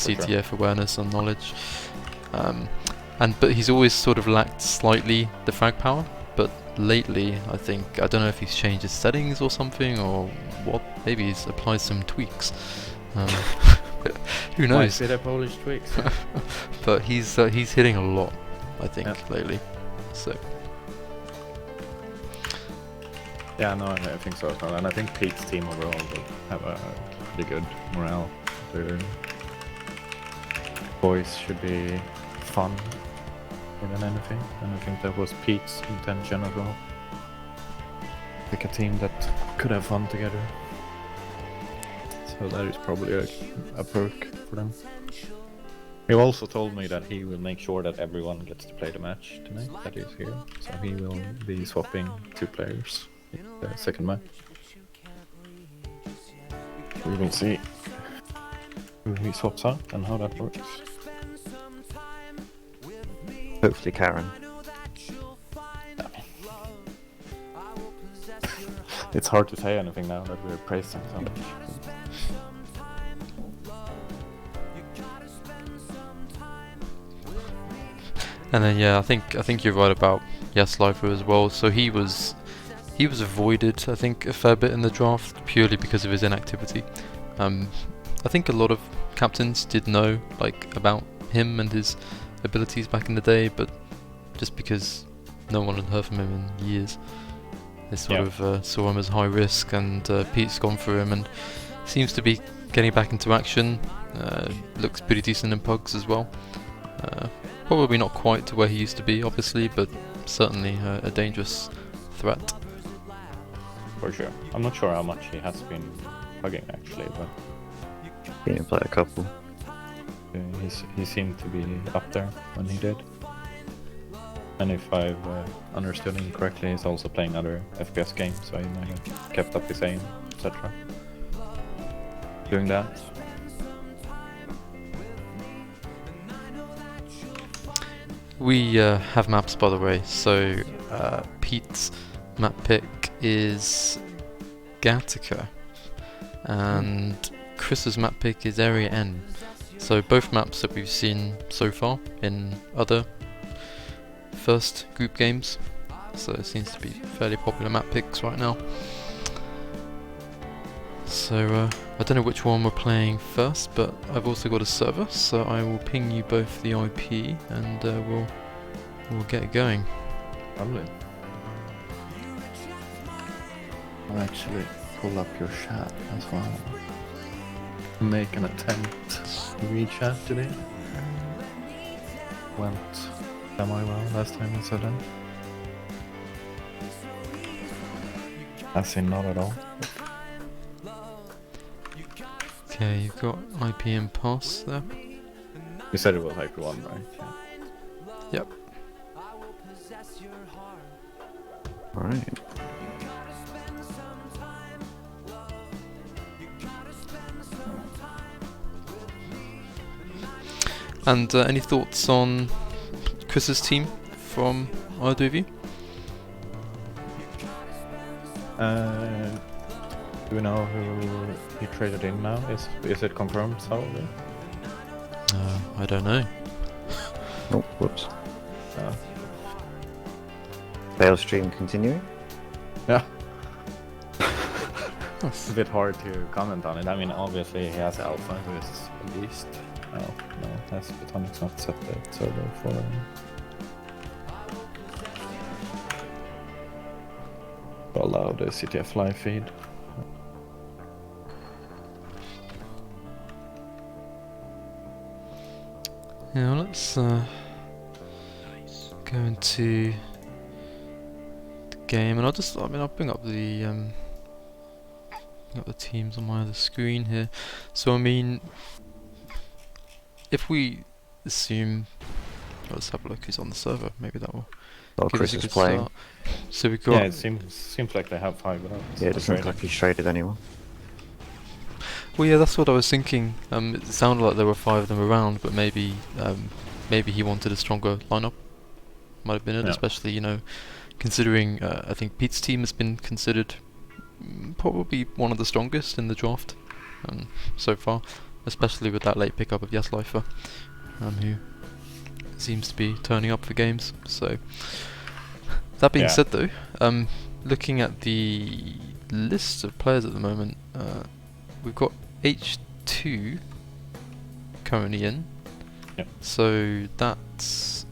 CTF awareness and knowledge. But he's always sort of lacked slightly the frag power. But lately, I don't know if he's changed his settings or something, or what. Maybe he's applied some tweaks. Who knows? Might be the Polish tweaks. But he's hitting a lot, I think, lately. So. Yeah, no, I think so as well. And I think Pete's team overall will have a pretty good morale. Their boys should be fun more than anything. And I think that was Pete's intention as well. Pick a team that could have fun together. So that is probably a perk for them. He also told me that he will make sure that everyone gets to play the match tonight that is here. So he will be swapping 2 players in the second match. We will see who he swaps out and how that works. Hopefully Karen. It's hard to say anything now that we're praising so much. And then I think you're right about YESLIFER as well. So he was avoided, I think, a fair bit in the draft purely because of his inactivity. I think a lot of captains did know about him and his abilities back in the day, but just because no one had heard from him in years, they sort of saw him as high risk. And Pete's gone through him and seems to be getting back into action. Looks pretty decent in pugs as well. Probably not quite to where he used to be, obviously, but certainly a dangerous threat. For sure. I'm not sure how much he has been pugging actually, but He can play a couple. he seemed to be up there when he did. And if I've understood him correctly, he's also playing other FPS games, so he might have kept up his aim, etc. Doing that. We have maps, by the way, so Pete's map pick is Gataka, and Chris's map pick is AreaN. So both maps that we've seen so far in other first group games, so it seems to be fairly popular map picks right now. So I don't know which one we're playing first, but I've also got a server, so I will ping you both the IP and we'll get going. Lovely. I'll actually pull up your chat as well. Make an attempt to read chat today. Went semi well last time I said that. As in not at all. Okay, you've got IP and pass there. You said it was IP1, right? Yeah. Yep. Alright. And any thoughts on Chris's team from either of you? Do we know who he traded in now? Is it confirmed solely? I don't know. Oh, whoops. Fail stream continuing? Yeah. It's a bit hard to comment on it. I mean, obviously he has Alpha, who is a beast. Oh, no, has Batonix not set the server for him? To allow the CTF live feed. Yeah, let's go into the game, and I'll bring up the teams on my other screen here. So I mean, if we assume, let's have a look who's on the server. Maybe that will. Well, Chris is playing. Start. So we got. Yeah, it seems like they have 5 without. Yeah, it doesn't look like he's traded anyone. Well, yeah, that's what I was thinking. It sounded like there were 5 of them around, but maybe he wanted a stronger lineup. Might have been it, especially considering I think Pete's team has been considered probably one of the strongest in the draft so far. especially with that late pickup of YESLIFER, who seems to be turning up for games. So that being said, though, looking at the list of players at the moment, we've got H2 currently in. Yep. So that's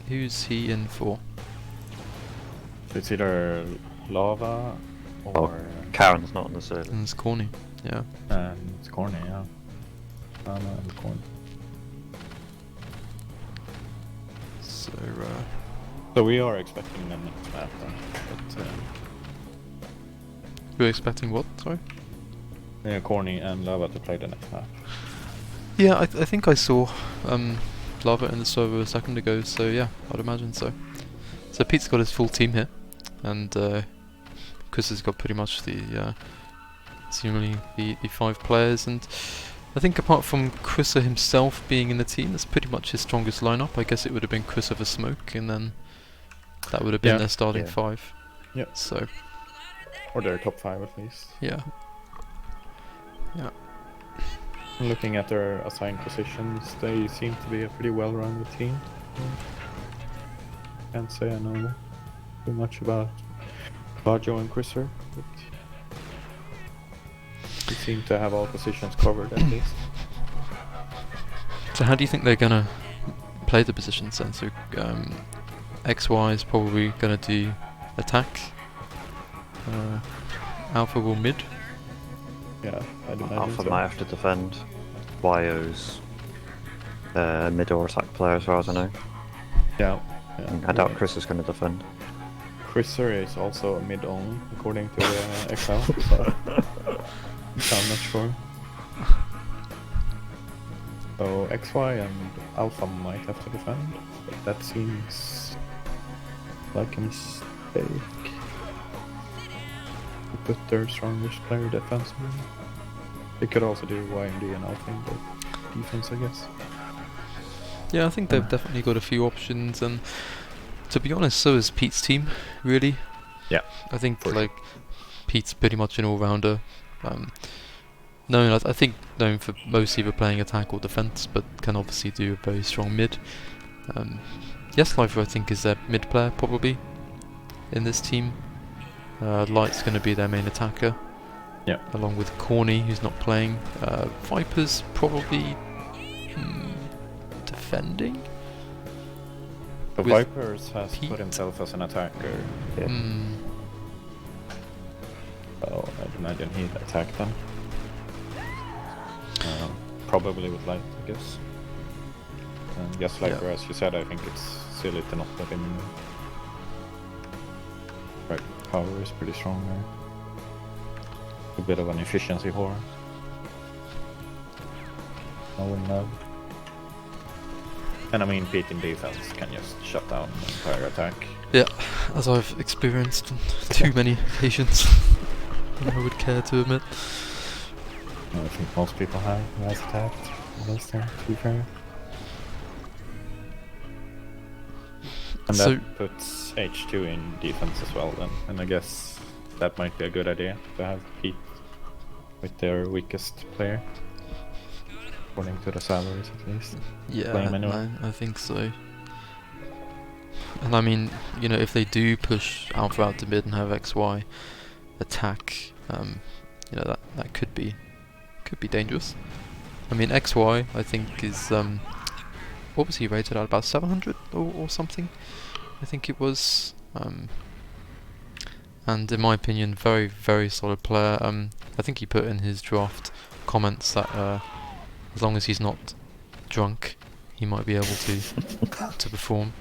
who's he in for? So it's either Lava or Karen's not on the server. And it's Corny. Yeah. and it's Corny, yeah. And Corny. So So we are expecting them next map then, but we're expecting what? Sorry. Corny and Lava to play the next map. Yeah, I think I saw Lava in the server a second ago, so yeah, I'd imagine so. So Pete's got his full team here, and Chris has got pretty much the seemingly the 5 players, and I think apart from Chrissa himself being in the team, that's pretty much his strongest lineup. I guess it would have been Chris over Smoke, and then that would have been their starting 5. Yep. So Or their top 5 at least. yeah. Yeah. Looking at their assigned positions, they seem to be a pretty well-rounded team. Can't say I know too much about Bajo and Chrisser, but they seem to have all positions covered at least. So how do you think they're gonna play the positions then? So XY is probably gonna do attack. Alpha will mid. Yeah, I'd imagine Alpha so. might have to defend. YO's mid or attack player as far as I know. Yeah. I doubt Chris is going to defend. Chrisser is also a mid-only, according to XL, so I'm not sure. So XY and Alpha might have to defend, but that seems like a mistake. To put their strongest player defensively. They could also do YMD and Alpha in the defense, I guess. Yeah, I think they've definitely got a few options, and to be honest, so is Pete's team, really. Yeah. I think like Pete's pretty much an all-rounder. I think known for mostly for playing attack or defense, but can obviously do a very strong mid. YESLIFER, I think, is their mid player probably in this team. Light's going to be their main attacker. Yeah. Along with Corny, who's not playing. VIPERZZ probably defending. So With VIPERZZ has Pete. put himself as an attacker. Yeah. So I'd imagine he'd attack them. Probably with Light, I guess. And YESLIFER, as you said, I think it's silly to not let him in. Right, power is pretty strong there. A bit of an efficiency whore. No win love. And I mean, Pete in defense can just shut down an entire attack. Yeah, as I've experienced on too many occasions than I would care to admit. I think most people have who has attacked against him, to be fair. And So- that puts H2 in defense as well then, and I guess that might be a good idea to have Pete with their weakest player. According to the salaries at least. Yeah, Blame anyone. I think so. And I mean, you know, if they do push Alpha out to mid and have XY attack, you know, that could be dangerous. I mean, XY I think is what was he rated at, about 700 or something? I think it was. And in my opinion, very, very solid player. I think he put in his draft comments that as long as he's not drunk, he might be able to perform.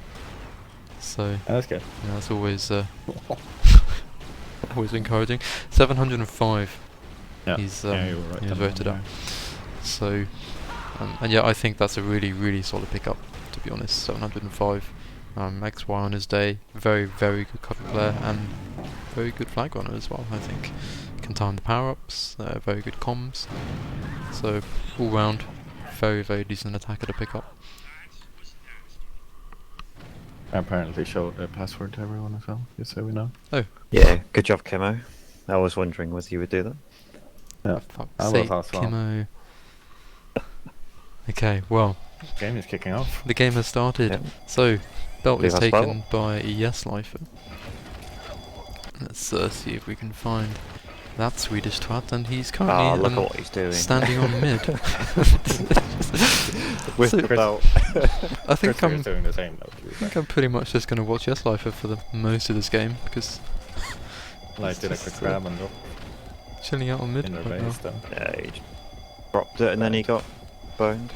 So That's good. yeah, that's always always encouraging. 705. Yeah, He's you were right he was on rated there. up. So and yeah, I think that's a really, really solid pickup, to be honest. 705. XY on his day, very, very good cover player and very good flag runner as well. I think can time the power ups, very good comms. So all round, very, very decent attacker to pick up. I apparently showed the password to everyone as well, just so we know. Oh, Yeah, good job, Kimo. I was wondering whether you would do that. Yeah, fuck's I sake, was as well. Kimo. Okay, well, Game is kicking off. the game has started. Yep. So, belt is Leave us taken by YESLIFER. Let's see if we can find that Swedish twat, and he's Ah, currently look at what he's doing. standing on mid. With So- the belt. I think Chris is I'm doing the same though. I think I'm pretty much just going to watch YESLIFER for the most of this game, because Like did a quick grab and drop chilling out on mid in their right now. base though. Yeah, he just dropped it and then he got boned.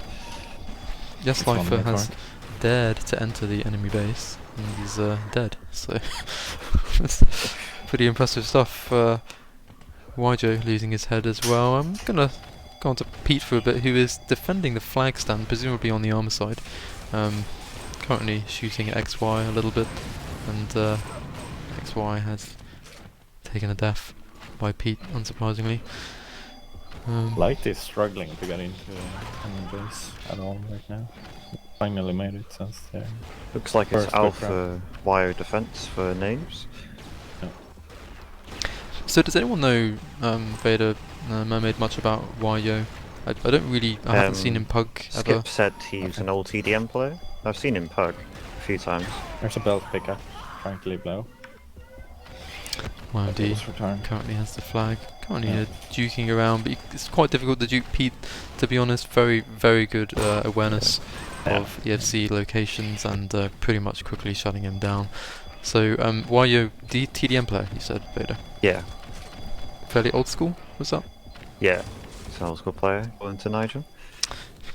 YESLIFER mid has point. dared to enter the enemy base, and he's dead, so it's pretty impressive stuff. YESLIFER losing his head as well. I'm going to go on to Pete for a bit, who is defending the flag stand, presumably on the armor side. Currently shooting at XY a little bit, and XY has taken a death by Pete, unsurprisingly. Light is struggling to get into enemy base at all right now. Finally made it since Looks like it's First quick alpha YO defense for Knaves. So does anyone know Vader, Mermaid, much about YO? I don't really, I haven't seen him pug ever. Skip said he's an old TDM player. I've seen him pug a few times. There's a belt pickup trying to leave low. YMD Let's return. currently has the flag. Currently Yeah. duking around, but it's quite difficult to duke Pete, to be honest. Very, very good awareness Yeah. of EFC locations, and pretty much quickly shutting him down. So YO, the TDM player, you said, Vader? Yeah, Fairly old school, was that? yeah. He's an old school player, according to Nigel.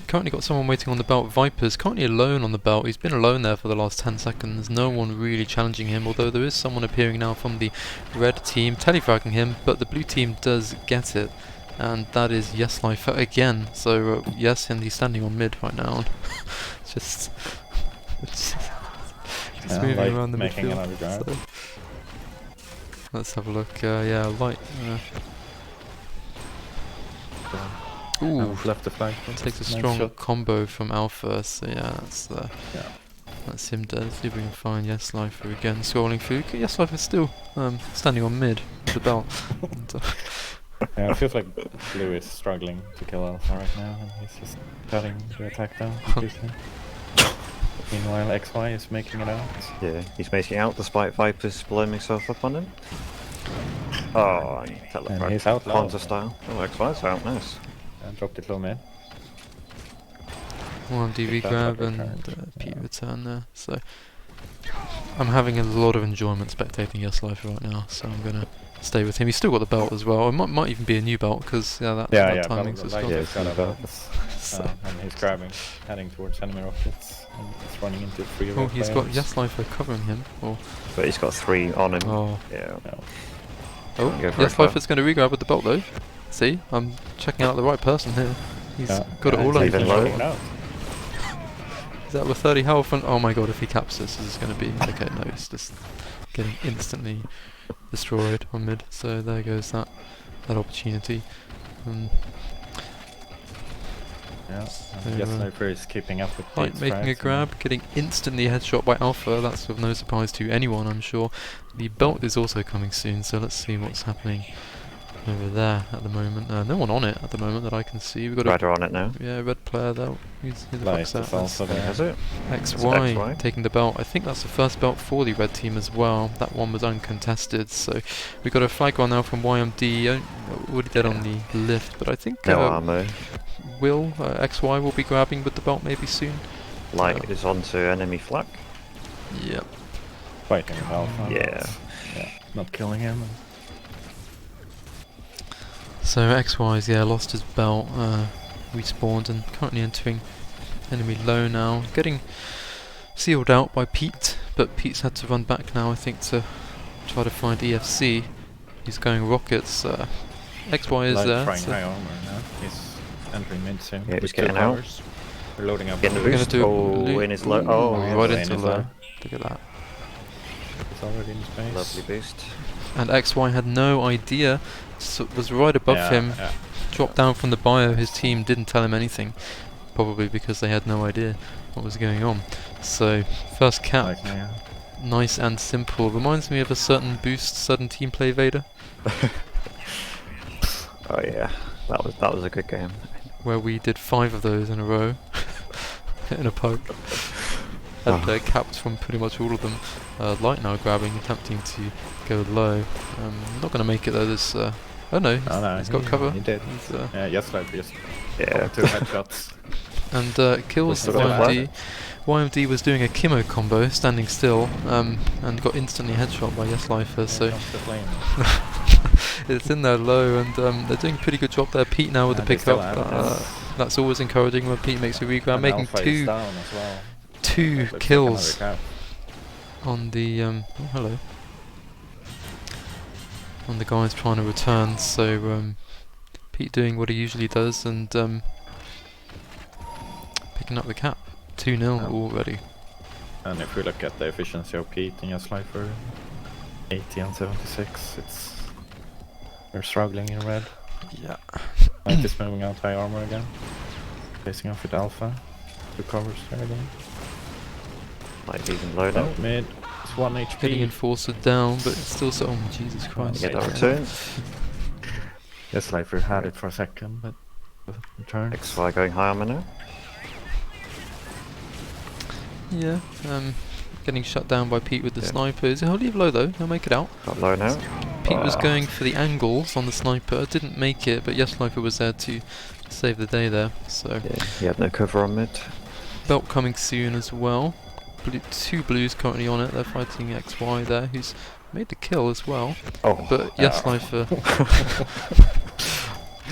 Currently got someone waiting on the belt. VIPERZZ currently alone on the belt. He's been alone there for the last 10 seconds. No one really challenging him, although there is someone appearing now from the red team, telefragging him, but the blue team does get it. And that is YESLIFER again. So yes, and he's standing on mid right now. just moving Light around the making midfield. another grab. So let's have a look. Yeah, Light. Ooh, Left the flag. takes a Nice strong shot. combo from Alpha. So yeah, that's Yeah. that's him dead. See if we can find YESLIFER again, scrolling through. YESLIFER still standing on mid with the belt. And, Yeah, it feels like Blue is struggling to kill Alpha right now, and he's just cutting the attack down completely. Meanwhile, XY is making it out. Yeah, he's making out despite Viper's blowing himself up on him. Oh, and And he's out low. Quanta style. Oh, XY's out, nice. And dropped it low mid. one DV That grab like and return. Pete Yeah. return there. So I'm having a lot of enjoyment spectating YESLIFER right now, so I'm gonna stay with him. He's still got the belt as well. It might even be a new belt, because that timing's just Light gone. Yeah, has got a it's belt. So- And he's grabbing, heading towards enemy rockets, and he's running into three Oh, red he's got players. YESLIFER covering him. Or But he's got 3 on him. oh, Yeah. No. oh, Go for it, YESLIFER's going to re-grab with the belt though. See, I'm checking out the right person here. He's got it all he's under even even low. making it out. He's out with 30 health, and oh my god, if he caps this is going to be okay. No, he's just getting instantly destroyed on mid. So there goes that opportunity. Yeah, So, YESLIFER is keeping up with Light Pete's making a frags grab, getting instantly headshot by Alpha. That's of no surprise to anyone, I'm sure. The belt is also coming soon, so let's see what's happening over there at the moment. No one on it at the moment that I can see. We've got Rider on it now. a red player though. Who the Light fuck's that? is also That's there. Has it? XY, XY. taking the belt. I think that's the first belt for the red team as well. That one was uncontested, so we've got a flag one now from YMD. Already dead on the lift, but I think No ammo. XY will be grabbing with the belt maybe soon. Light is onto enemy flak. Yep. Fighting with Alpha. Yeah. Yeah, not killing him. So XY's lost his belt, respawned, and currently entering enemy low now. Getting sealed out by Pete, but Pete's had to run back now, I think, to try to find EFC. He's going rockets. XY is Light there. trying so high armor now. He's entering mid soon. Yeah, he's with two getting out. powers. We're loading up. Getting the We're gonna boost. do Oh, loot. in his low. Ooh, Oh, yeah. right in into his low. low. Look at that. He's already in space. lovely boost. And XY had no idea. Was right above him. Yeah. Dropped down from the bio. His team didn't tell him anything, probably because they had no idea what was going on. So first cap, Like, yeah. nice and simple. Reminds me of a certain boost, sudden team play Vader, Oh yeah, that was a good game. where we did 5 of those in a row. hitting a pug. And capped from pretty much all of them. Light now grabbing, attempting to go low. Not going to make it though. This. Oh no, he's got cover. He did. Yeah, YESLIFER just got 2 headshots. And kills the YMD. YMD was doing a Kimo combo, standing still, and got instantly headshot by YESLIFER. So it's in there low, and they're doing a pretty good job there. Pete now with the pickup. That's always encouraging when Pete makes a regrab, making two kills on the hello, on the guys trying to return. So Pete doing what he usually does and picking up the cap. 2-0 already. And if we look at the efficiency of Pete and YESLIFER, 80 and 76, we're struggling in red. Yeah. Knight is moving out high armor again, facing off with Alpha. 2 covers there again. Might even low now. Mid, it's 1 HP. Hitting Enforcer down, but it's still so. Oh Jesus Christ! Get that return. YESLIFER had it for a second, but return. XY going high armor now. Yeah, getting shut down by Pete with the snipers. He'll leave low though, he'll make it out. Got low now. Pete was going for the angles on the sniper, didn't make it, but YESLIFER was there to save the day there. So yeah, he had no cover on mid. Belt coming soon as well. 2 blues currently on it, they're fighting XY there, who's made the kill as well. But YESLIFER.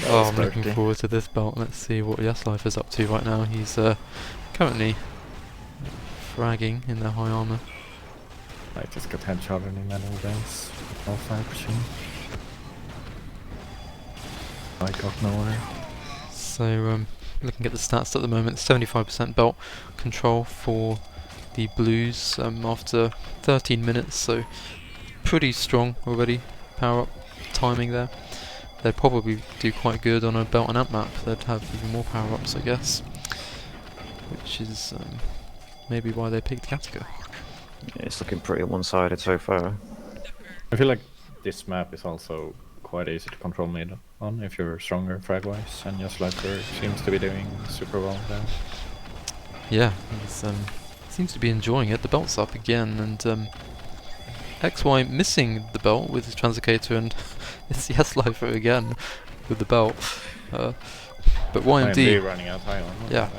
I'm looking forward to this belt. Let's see what YESLIFER's up to right now. He's currently fragging in their high armor. I just got headshotted in metal base. All 5 machine. I got nowhere. So looking at the stats at the moment, 75% belt control for the blues after 13 minutes, so pretty strong already. Power up timing there. They'd probably do quite good on a belt and amp map. They'd have even more power ups, I guess, which is maybe why they picked Gataka. Yeah, it's looking pretty one-sided so far. I feel like this map is also quite easy to control mid on if you're stronger frag-wise, and YESLIFER seems to be doing super well there. Yeah, he's seems to be enjoying it. The belt's up again, and XY missing the belt with his translocator, and it's YESLIFER again with the belt. But YMD running out high on. Yeah.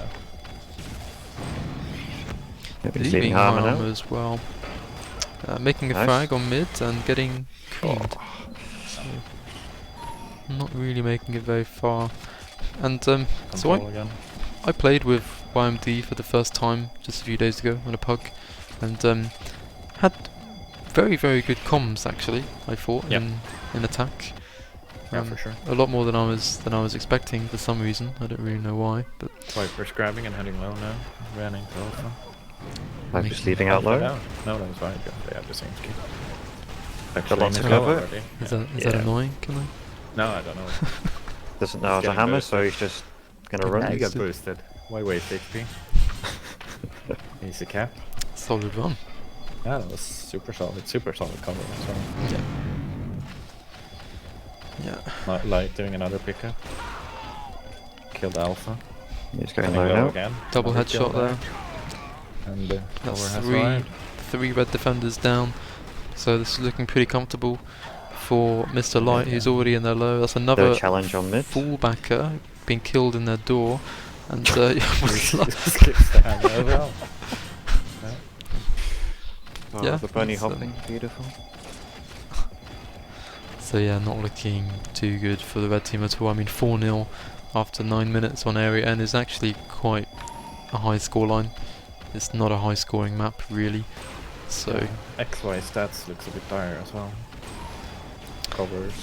Leaving high armor as well. Making a frag on mid and getting creamed. So not really making it very far. And so I played with YMD for the first time just a few days ago on a pug, and had very good comms actually. I thought in attack. Yeah, for sure. A lot more than I was expecting for some reason. I don't really know why. But Viper's grabbing and heading low now. Ran into Alpha. Viper's leading out low. No, that's fine. They have the same skill. Got lots of cover. Is that annoying? Can I? No, I don't know. Doesn't know how to hammer, so he's just gonna run. He got boosted. Why waste HP? Easy cap. Solid run. Yeah, that was super solid cover as well. Yeah. Light doing another pickup. Killed Alpha. He's going low now. Again. Double headshot there. And that's has three red defenders down. So this is looking pretty comfortable for Mr. Light, who's already in their low. That's another challenge on mid. Fullbacker being killed in their door. And yeah, the bunny hopping, beautiful. So yeah, not looking too good for the red team at all. I mean, 4-0 after 9 minutes on AreaN is actually quite a high scoreline. It's not a high scoring map really. So XY stats looks a bit dire as well. Covers,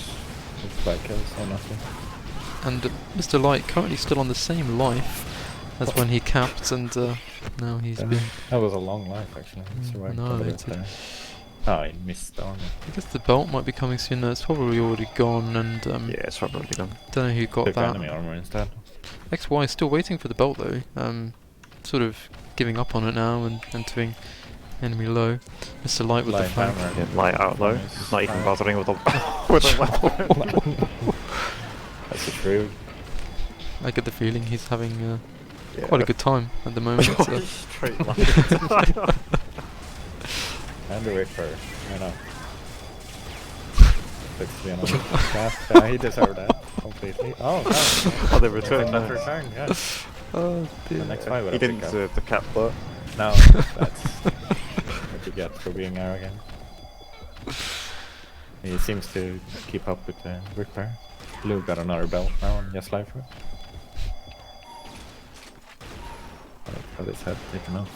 5 kills or nothing. And Mr. Light currently still on the same life as when he capped, and now he's been... That was a long life actually. Oh, he missed the armor. I guess the belt might be coming soon. No, it's probably already gone, and yeah, it's probably gone. Don't know who got Took that. enemy armor instead. XY is still waiting for the belt though. Sort of giving up on it now and entering enemy low. Mr. Light with the flag. Yeah, Light out low. He's not even bothering with the That's the truth. I get the feeling he's having quite a good time at the moment. So. Straight line. And the Viper, you know. Yeah, he deserved that completely. Oh, no. Oh, they returned That nice. return, yeah. Oh The dear. next five would He have didn't picked up. deserve the cap though. No, that's what you get for being arrogant. He seems to keep up with the Viper. Blue got another belt now on YESLIFER. Got his head taken off.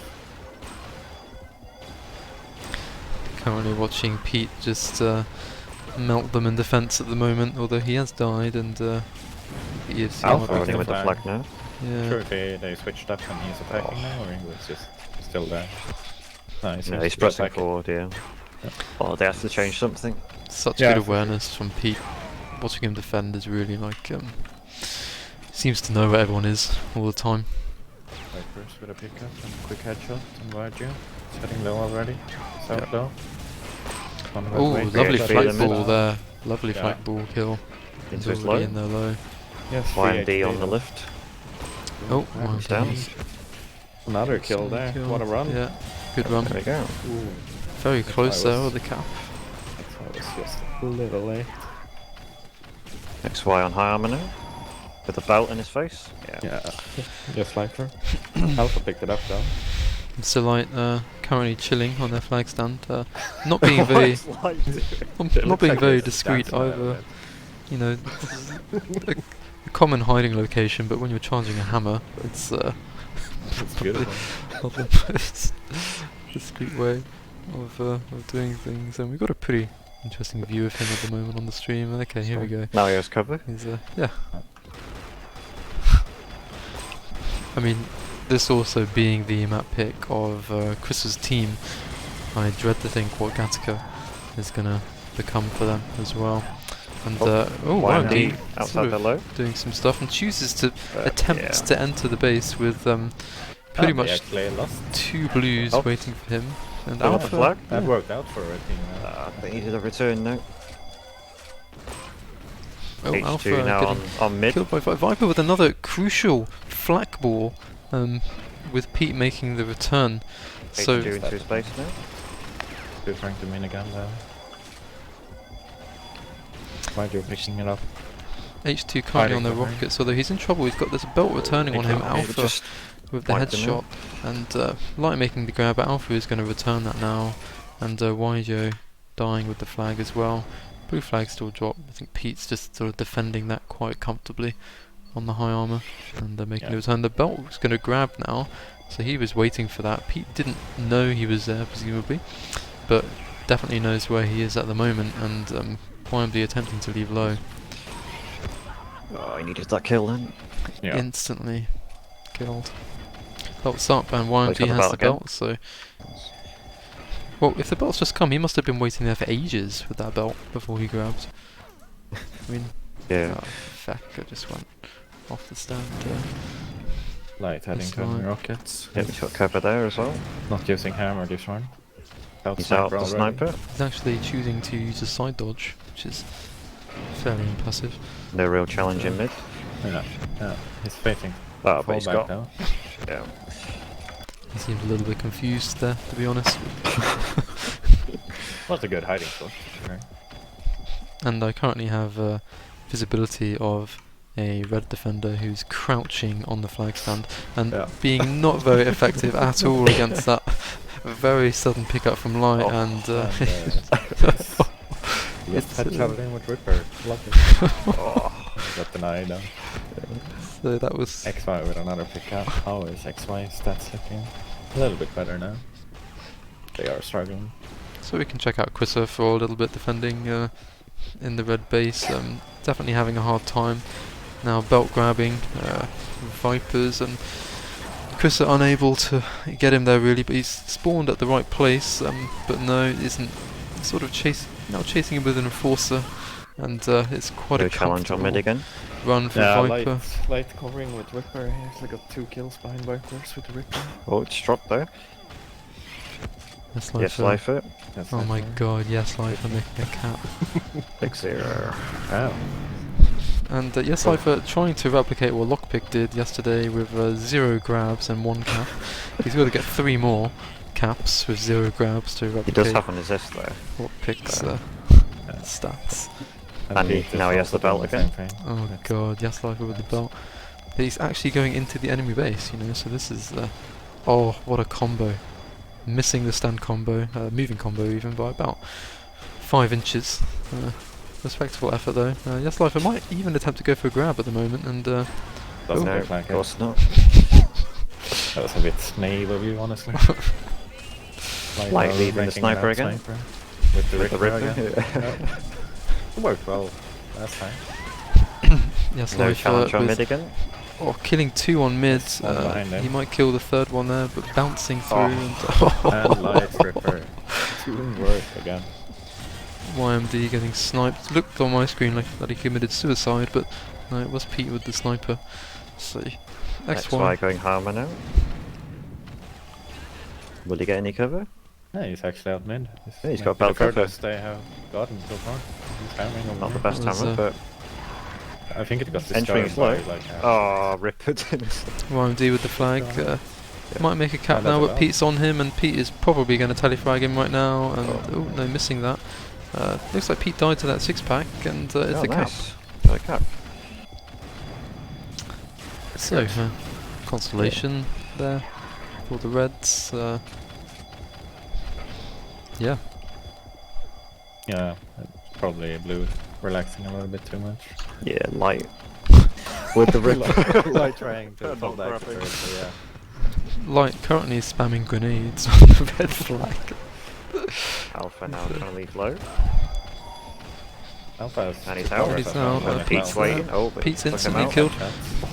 Currently watching Pete just melt them in defense at the moment, although he has died and he is Alpha Already the with the flag. flag now. yeah. Sure, they switched up and he's attacking now, or he was just still there? No, No, he's pressing forward, yeah. Yeah. Oh, they have to change something. Such Yeah, good for sure. awareness from Pete. Watching him defend is really like seems to know where everyone is all the time. Vipers with a pickup and a quick headshot on YESLIFER. It's heading low already. It's out low. Oh, lovely Yeah, flag feeling it. ball there. Lovely Yeah. flag ball kill. Into He's his already low. in there low. Yes, YMD on the lift. Oh, He's down. Another kill Excellent there. kill. What a run. Yeah, good run. There we go. Ooh, Very That's close why I there was- with the cap. that was just a little late. Next Y on high armor now. With the belt in his face. Yeah. Yeah. YESLIFER. Alpha picked it up though. So like currently chilling on their flag stand, not being very, not being very discreet either. You know, a common hiding location, but when you're charging a hammer, it's It's beautiful. not the most discreet way of doing things. And we've got a pretty interesting view of him at the moment on the stream. Okay, here we go. Now he has cover. He's yeah. I mean, this also being the map pick of Chris's team, I dread to think what Gataka is gonna become for them as well. And YMD YMD outside sort the of low. doing some stuff and chooses to attempt to enter the base with pretty They much actually lost. 2 blues Oh. waiting for him. And Got the Alpha, flag. That yeah. worked out for a team. They needed a return now. Oh, H2 Alpha now getting on mid. killed by Viper with another crucial flak ball, with Pete making the return. So H2 into his base now. Still trying to min again though. Why'd you picking it up? H2 currently on the Hiding behind. rockets, although he's in trouble. He's got this belt returning on him. can't Alpha Just with the wiped him headshot, and Light making the grab. But Alpha is going to return that now, and YESLIFER dying with the flag as well. Blue flag still dropped. I think Pete's just sort of defending that quite comfortably on the high armor, and making Yeah. the return. The belt was going to grab now, so he was waiting for that. Pete didn't know he was there, presumably, but definitely knows where he is at the moment, and YMD attempting to leave low. Oh, he needed that kill then. Yeah. Instantly killed. Belt's up, and Wait for YMD the has belt the again. belt, so... Well, if the belt's just come, he must have been waiting there for ages with that belt before he grabbed. I mean... Yeah. Oh, fuck, I just went off the stand. Light heading That's to the fine. rockets. Yeah, he's got cover there as well. Not using hammer this one. He's out the already. sniper. He's actually choosing to use a side dodge, which is fairly impressive. No real challenge in mid. Yeah, yeah. He's facing. Oh, but he's fallback got. though. Yeah. He seemed a little bit confused there, to be honest. Was a good hiding spot. Sure. And I currently have visibility of a red defender who's crouching on the flag stand and Yeah. being not very effective at all against that very sudden pickup from Light, Oh. and Just It's, headshotted in with Viper. Lovely. Oh. Got denied though. so that was XY with another pickup. How is XY stats looking? A little bit better now. They are struggling. so we can check out Chrissa for a little bit defending in the red base. Definitely having a hard time now. Belt grabbing Vipers, and Chrissa unable to get him there really, but he's spawned at the right place. But no, isn't sort of chasing him with an enforcer, and it's quite No a challenge on mid comfortable again. run for Yeah, Viper. light covering with Viper. He actually got 2 kills behind Vipers with the Viper. Oh, it's dropped there. Yes, YESLIFER. That's Oh my Viper. god, YESLIFER making a cap. 6-0. Wow. And YESLIFER trying to replicate what Lockpick did yesterday with 0 grabs and 1 cap. He's got to get 3 more caps with 0 grabs to replicate. He does have an assist though. Lockpick's stats. And now he has the belt again. Oh god, YESLIFER with the belt. But he's actually going into the enemy base, you know, so this is... oh, what a combo. Missing the stand combo, moving combo even by about 5 inches. Respectable effort though. YESLIFER might even attempt to go for a grab at the moment, and Doesn't look like of course not. That was a bit naive of you, honestly. Like leaving the sniper again? With the Ripper again. again. It worked well last time. No YESLIFER challenge on with mid again. killing 2 on mid. One behind him. He might kill the 3rd one there, but bouncing through And light Ripper. Doing work again. YMD getting sniped. Looked on my screen like that he committed suicide, but no, it was Pete with the sniper. So, XY going Harmer now. Will he get any cover? Yeah, he's actually out mid. Yeah, he's might got be the belt cover. furthest they have gotten so far. He's hammering over Not the there. best Was, hammer, but I think it got entering destroyed is by low. like Oh, Ripper. YMD with the flag. Might make a cap Yeah, now, that's but a Pete's on him, and Pete is probably going to telefrag him right now. And oh no, missing that. Looks like Pete died to that 6-pack, and it's the cap. Nice. Got a cap. So, constellation there for the Reds. Yeah. Yeah, probably blue relaxing a little bit too much. Yeah, light. With the Ripper. Light trying to Not pull back grabbing. first, so yeah. Light currently spamming grenades on the red flag. Alpha now trying to leave low. Alpha is And he's out. He's out, Pete's waiting. Oh, but Pete's took him instantly out. killed,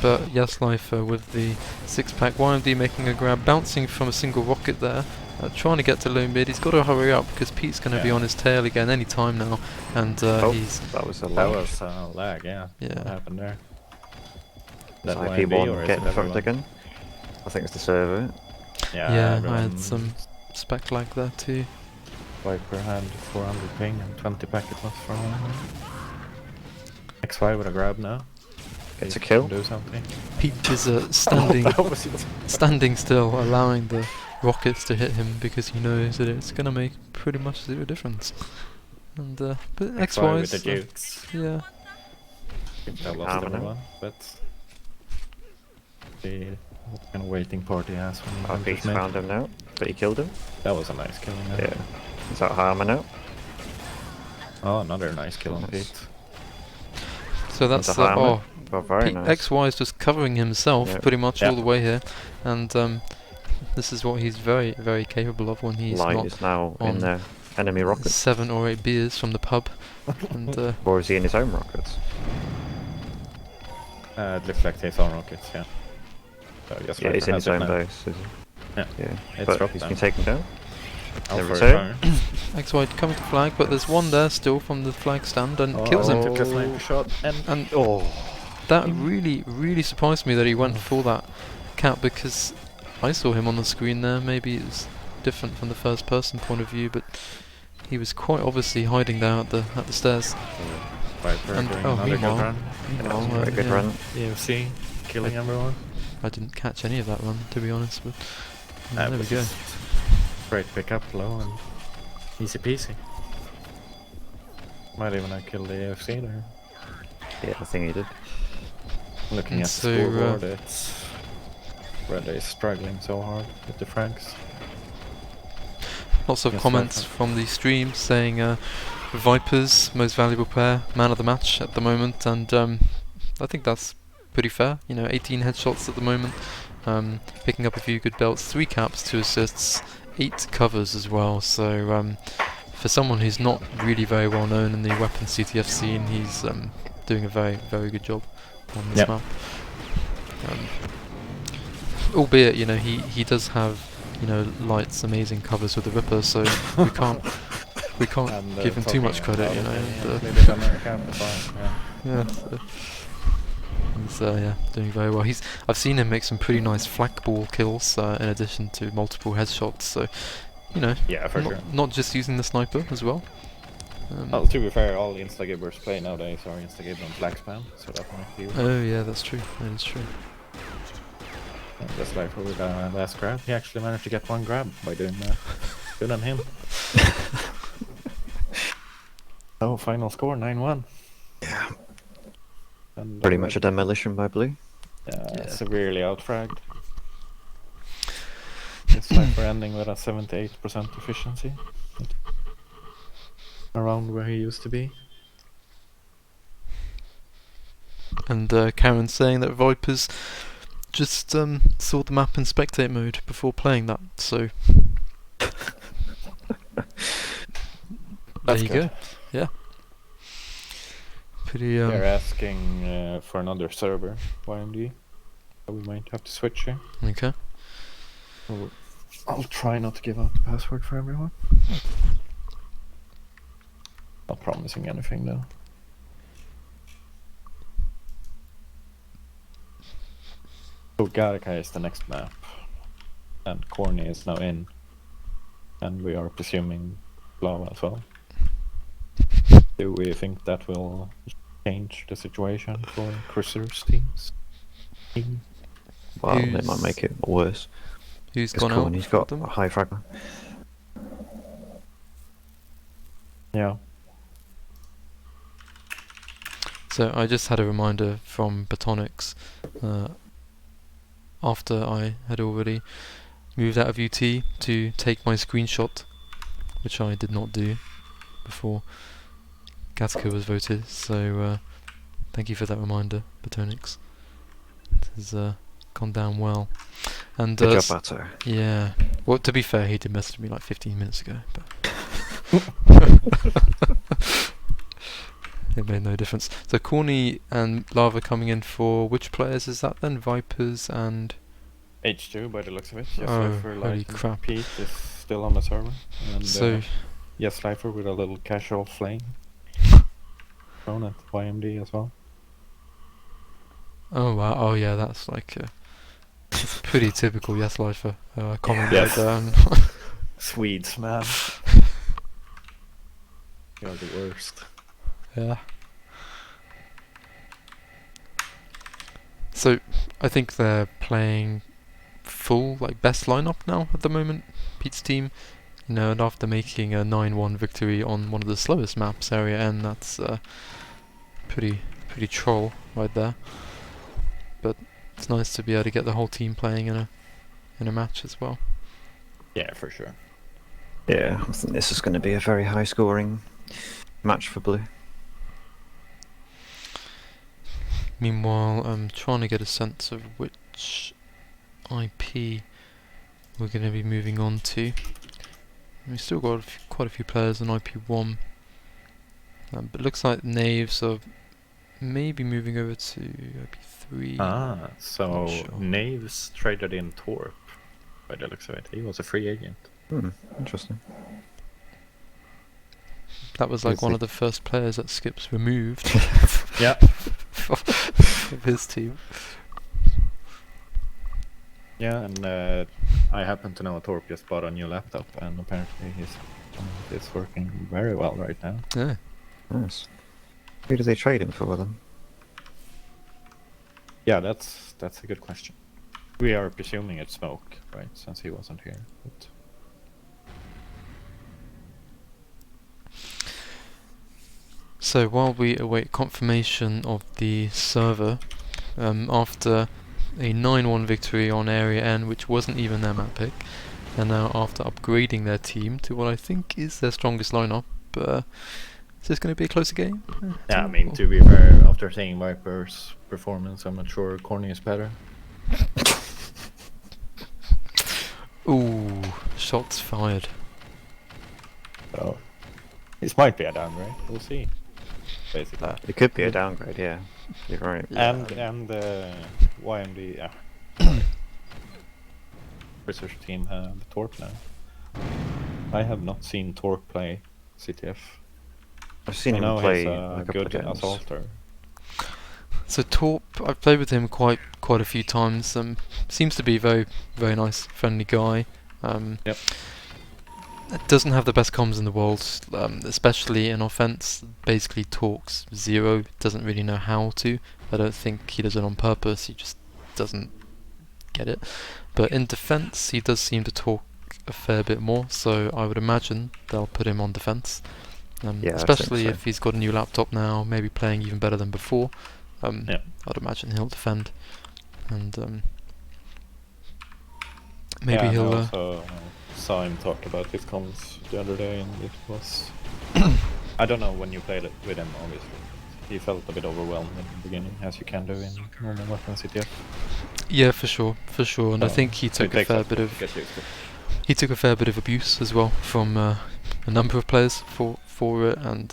but YESLIFER with the 6-pack. YMD making a grab, bouncing from a single rocket there. Trying to get to low mid. He's got to hurry up because Pete's going to be on his tail again any time now, and he's That was a That lag. was lag, yeah. Yeah. What happened there? Is That YB or IP1 is getting it fucked everyone? again? I think it's the server. yeah. I everyone- had some spec lag there too. Viper had 400 ping and 20 packet loss for one. XY with a grab now. Gets a He kill. can Do something. Pete is standing That was it. standing still, allowing the rockets to hit him because he knows that it's going to make pretty much 0 difference. And but XY with the XY's jukes. yeah. That lost Harmony. everyone, but the what kind of waiting party has when he Pete's enters mid. found him now, but he killed him. That was a nice kill. Yeah. Is that Harmer now? Oh, another nice kill on Nice. Pete. So that's Into Harmer. oh. Well, very Pete, nice. XY is just covering himself Yeah. pretty much Yeah. all the way here, and this is what he's very, very capable of when he's Light not is now on in the enemy rocket. 7 or 8 beers from the pub. And Or is he in his own rockets? It looks like he's on rockets, yeah. So just Yeah, he's in his own now. base, is he? Yeah. Yeah. It's But dropped he's down. been taken down. Alpha return. return. XY coming to flag, but there's one there still from the flag stand and kills him. Took a sniper shot And Oh. that really surprised me that he went for that cap, because I saw him on the screen there. Maybe it was different from the first person point of view, but he was quite obviously hiding there at the stairs. Viper And- doing oh, another good meanwhile- run. That was a Meanwhile, very good yeah. run. EFC killing everyone. I didn't catch any of that run, to be honest, but That there we was go. just Great pickup, low and easy peasy. Might even have killed the AFC there. Yeah, I think he did. Looking And at so, the scoreboard, it's Red is struggling so hard with the frags. Lots of Yes, comments Viper. from the stream saying VIPERZZ, most valuable player, man of the match at the moment, and I think that's pretty fair. You know, 18 headshots at the moment, picking up a few good belts, 3 caps, 2 assists, 8 covers as well. So for someone who's not really very well known in the weapons CTF scene, he's doing a very good job on this Yep. map. Albeit, you know, he does have, you know, Light's amazing covers with the Ripper, so we can't And, give him too much talking credit, you about know. it, And, maybe done a cap as well, yeah. yeah, so he's yeah, doing very well. I've seen him make some pretty nice flak ball kills in addition to multiple headshots. So, you know, Yeah, for sure. not just using the sniper as well. Well, to be fair, all instagibbers play nowadays are instagibber on flag spam, so that might be. Oh yeah, that's true. That is true. And YESLIFER with last grab. He actually managed to get one grab by doing that. Good on him. So final score 9-1. Yeah. And Pretty much a demolition by blue. Yeah. Severely outfragged. YESLIFER ending with a 78% efficiency. Around where he used to be. And Karen's saying that VIPERZZ just saw the map in spectate mode before playing that, so there you go. Yeah. Pretty. They're asking for another server, YMD. So we might have to switch here. Okay. So I'll try not to give out the password for everyone. Not promising anything though. So Gataka is the next map, and Corny is now in, and we are presuming Lava as well. Do we think that will change the situation for Cruiser's teams? Well, it might make it worse. Who's gone out? Corny's got them? a high fragment. Yeah. So I just had a reminder from Batonix after I had already moved out of UT to take my screenshot, which I did not do before Gataka was voted. So thank you for that reminder, Batonix. It has gone down well. And Good job, Bato. yeah. Well, to be fair, he did message me like 15 minutes ago, but it made no difference. So Corny and Lava coming in for which players is that then? VIPERZZ and H2 by the looks of it. Oh, YESLIFER, holy like crap. Pete is still on the server. And so YESLIFER with a little casual flame. Thrown at YMD as well. oh wow, oh yeah, that's like pretty typical YESLIFER comment Yes. right there. Swedes, man. You're the worst. Yeah. So I think they're playing full like best lineup now at the moment, Pete's team. You know, and after making a 9-1 victory on one of the slowest maps, AreaN, that's pretty troll right there. But it's nice to be able to get the whole team playing in a match as well. Yeah, for sure. Yeah, I think this is going to be a very high scoring match for blue. Meanwhile, I'm trying to get a sense of which IP we're going to be moving on to. We've still got quite a few players on IP1, but it looks like Knaves are maybe moving over to IP3. Ah, so Not sure. Knaves traded in Torp by the looks of it. He was a free agent. Interesting. That was like Is one he- of the first players that Skips removed Yeah. of his team. Yeah, and I happen to know Torp just bought a new laptop, and apparently it's working very well right now. Yeah. Nice. Who do they trade him for then? Yeah, that's a good question. We are presuming it's Smoke, right? Since he wasn't here. But So while we await confirmation of the server, after a 9-1 victory on AreaN, which wasn't even their map pick, and now after upgrading their team to what I think is their strongest lineup, is this going to be a closer game? yeah, I mean, to be fair, after seeing Viper's performance, I'm not sure Corny is better. Ooh, shots fired. So this might be a downgrade. We'll see. Basically. It could be a downgrade, yeah. You're right. And YMD, yeah. Research team have Torp now. I have not seen Torp play CTF. I've seen I know him play he's a a couple of good games. assaulter. So Torp, I've played with him quite a few times. Seems to be a very nice, friendly guy. Yep. doesn't have the best comms in the world, especially in offense. Basically talks zero, doesn't really know how to. I don't think he does it on purpose, he just doesn't get it. But in defense, he does seem to talk a fair bit more, so I would imagine they'll put him on defense. Yeah, Especially I think if he's got a new laptop now, maybe playing even better than before. Yeah. I'd imagine he'll defend, and maybe yeah, he'll. I also saw him talk about his comms the other day, and it was. I don't know when you played it with him, obviously. He felt a bit overwhelmed in the beginning, as you can do in normal weapon CTF. Yeah, for sure, and I think he So it took a takes fair us bit to of. get used to. He took a fair bit of abuse as well from a number of players for it, and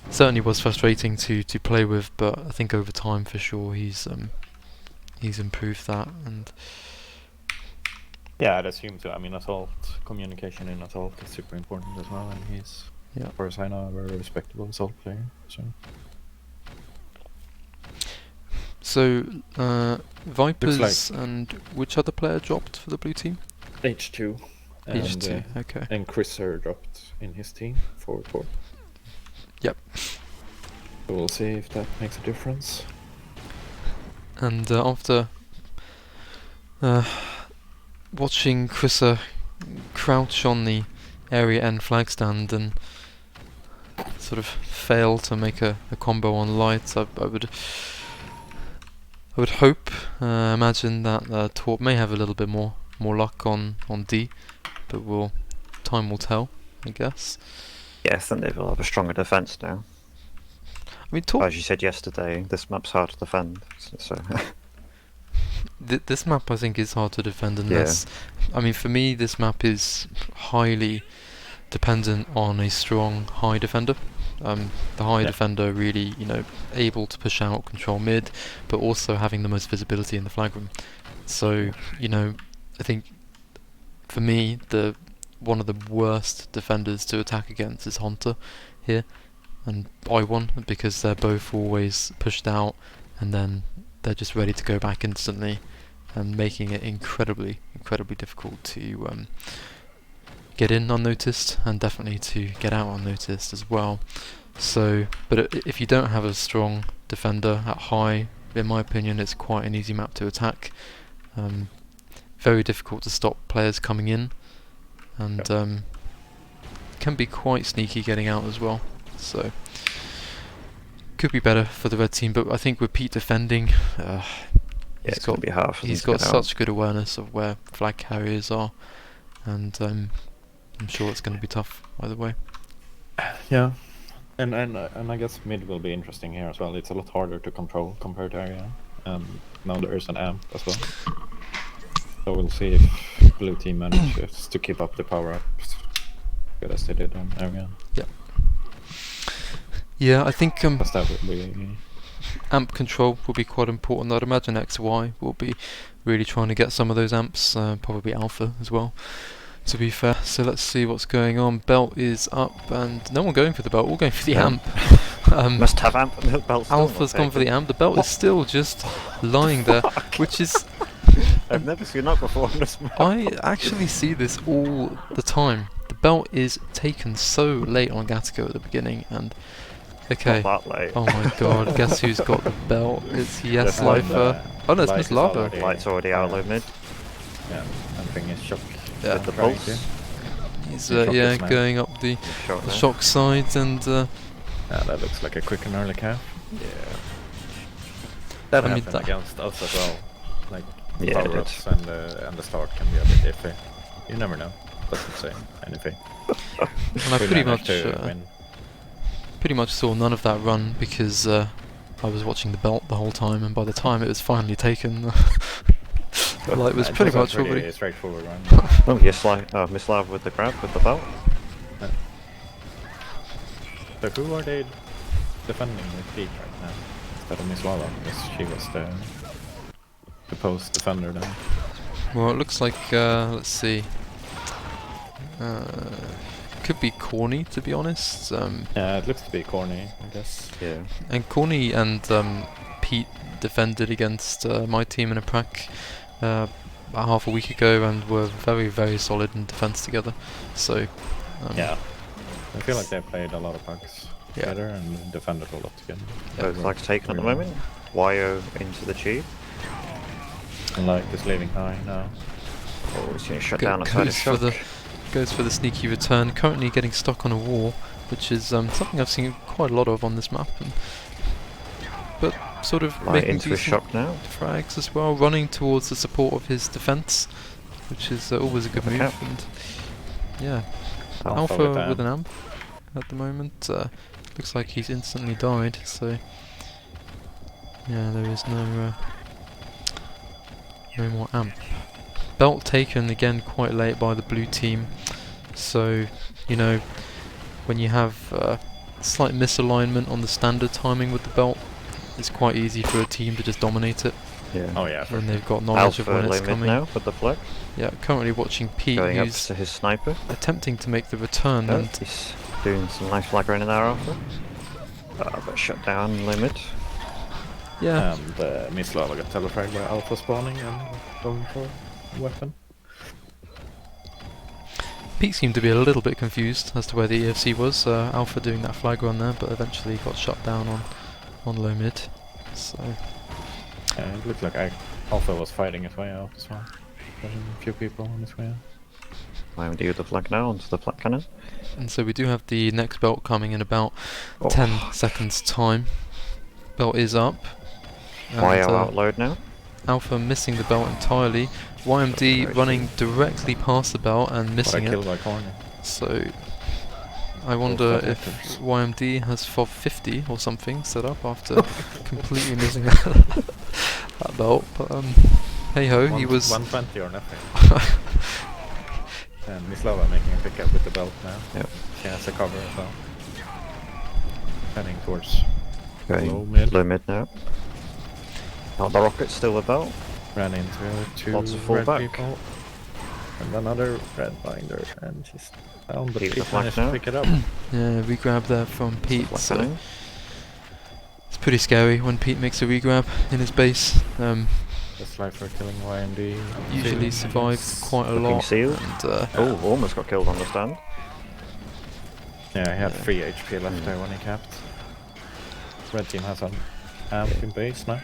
certainly was frustrating to play with. But I think over time, for sure, he's improved that. And Yeah, I'd assume so. I mean, assault communication in assault is super important as well, and he's, yeah. as far as I know, a very respectable assault player. So VIPERZZ and which other player dropped for the blue team? H2. And, H2. Okay. And Chriser dropped in his team for torp. Yep. So we'll see if that makes a difference. And after watching Chriser crouch on the area end flag stand and sort of fail to make a combo on light, I would hope, imagine that torp may have a little bit more luck on D, but time will tell, I guess. Yeah, I think they will have a stronger defense now. I mean, torp. As you said yesterday, this map's hard to defend. So This map, I think, is hard to defend unless. I mean, for me, this map is highly dependent on a strong high defender. The high defender really, able to push out, control mid, but also having the most visibility in the flag room. So, I think for me, one of the worst defenders to attack against is Hunter here, and I1, because they're both always pushed out, and then they're just ready to go back instantly, and making it incredibly difficult to get in unnoticed, and definitely to get out unnoticed as well. So, but if you don't have a strong defender at high, in my opinion, it's quite an easy map to attack. Very difficult to stop players coming in, and can be quite sneaky getting out as well. So, could be better for the red team, but I think with Pete defending, it's going to be hard for them he's to got get out. such good awareness of where flag carriers are, and I'm sure it's going to be tough either way. Yeah, and I guess mid will be interesting here as well. It's a lot harder to control compared to area. Now there is an amp as well, so we'll see if blue team manages to keep up the power up good as they did on area. Yeah, I think That would be amp control will be quite important. I'd imagine XY will be really trying to get some of those amps, probably alpha as well, to be fair. So let's see what's going on. Belt is up, and no one going for the belt, all going for the amp. Must have amp. The belt's still Alpha's not gone for the taken. amp. The belt is still just lying there, which is... I've never seen that before on this map. I actually see this all the time. The belt is taken so late on Gataka at the beginning, and... Okay. Not that late. Oh my god, guess who's got the belt? It's YESLIFER. Oh no, it's Light is missLAVA. already- Light's already out low mid. Yeah, I'm thinking shock. Yeah. With the Trying pulse. to- He's Shock this man. going up the Shot there. shock side, and Yeah, that looks like a quick and early cap. Yeah. That I mean, happened that- against us as well. Like Yeah, it power did. ups and the start can be a bit iffy. You never know. Doesn't say anything. and I We pretty managed much to win. pretty much saw none of that run because I was watching the belt the whole time, and by the time it was finally taken, it was pretty much pretty already. Oh straightforward run. yes, missLAVA with the grab with the belt. So who are they defending with Pete right now? Instead of missLAVA, because she was the post defender then. Well, it looks like let's see. Could be corny, to be honest. Yeah, it looks to be corny, I guess. Yeah. And Corny and Pete defended against my team in a prac about half a week ago and were very, very solid in defense together. So Yeah. I feel like they played a lot of pugs Yeah. together and defended a lot together. Both flags taken at the moment. YO into the tube. And like is leaving high now. Oh, he's getting shut Go- down outside his shock. goes for the sneaky return. Currently getting stuck on a wall, which is something I've seen quite a lot of on this map. But sort of Right making into his decent shock now. frags as well, running towards the support of his defense, which is always a good move. Cap. And yeah, Alpha Alpha with with an amp at the moment. Looks like he's instantly died. So yeah, there is no more amp. Belt taken again quite late by the blue team. So you know, when you have slight misalignment on the standard timing with the belt, it's quite easy for a team to just dominate it. Yeah. Oh yeah. When they've got knowledge of Alpha when it's limit coming. now with the flag. Yeah, currently watching Pete, Going up who's to his sniper. attempting to make the return, Oh, and he's doing some nice flag running there after. But shut down limit. yeah, And missLAVA got telefragged by Alpha spawning and going for a weapon. Pete seemed to be a little bit confused as to where the EFC was. Alpha doing that flag run there, but eventually got shut down on low mid. So Yeah, it looked like Alpha was fighting his way out as well. There's a few people on his way out. I'm do the flag now onto the flag cannon. and so we do have the next belt coming in about Oh. 10 seconds time. Belt is up. And, YO outload now. Alpha missing the belt entirely. YMD Very running directly past the belt and But I missing it. killed by corner. So I wonder five if victims. YMD has FOV 50 or something set up after completely missing that belt. But hey ho, he was 120 or nothing. And missLAVA making a pickup with the belt now. Yep. She has a cover as well. Heading towards Going low mid. now. Now the rocket's still with belt. Ran into two Lots of full red back. people. And another red binder, and she's down, but Keep the Pete flag managed to now. pick it up. yeah, regrab there from Pete. Flag So cannon. it's pretty scary when Pete makes a regrab in his base. YESLIFER killing YMD. Usually survives quite a Looking lot. sealed. And Oh, almost got killed on the stand. Yeah, he had Yeah. 3 HP left there when he capped. Red team has an amp in base now.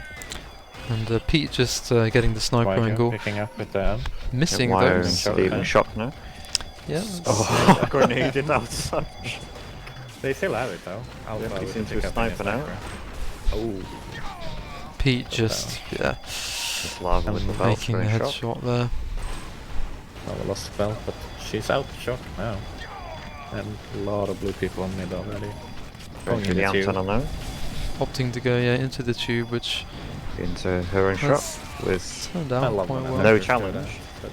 Pete just getting the sniper YGO angle, picking up with the amp. missing Wire those. shot. even shock now. Yeah, Oh, grenaded outside. They still have it though. Alpha Yeah, he's with into the a pickup in his sniper now. sniper. Oh, Pete just It's lava with the belt making for a a shot. headshot there. well, we lost the belt, but she's out of shot now. And a lot of blue people on mid already. Going to the into antenna now. Opting to go into the tube, which Into her own shot has with turned I out love quite when well. No attackers do challenge. that.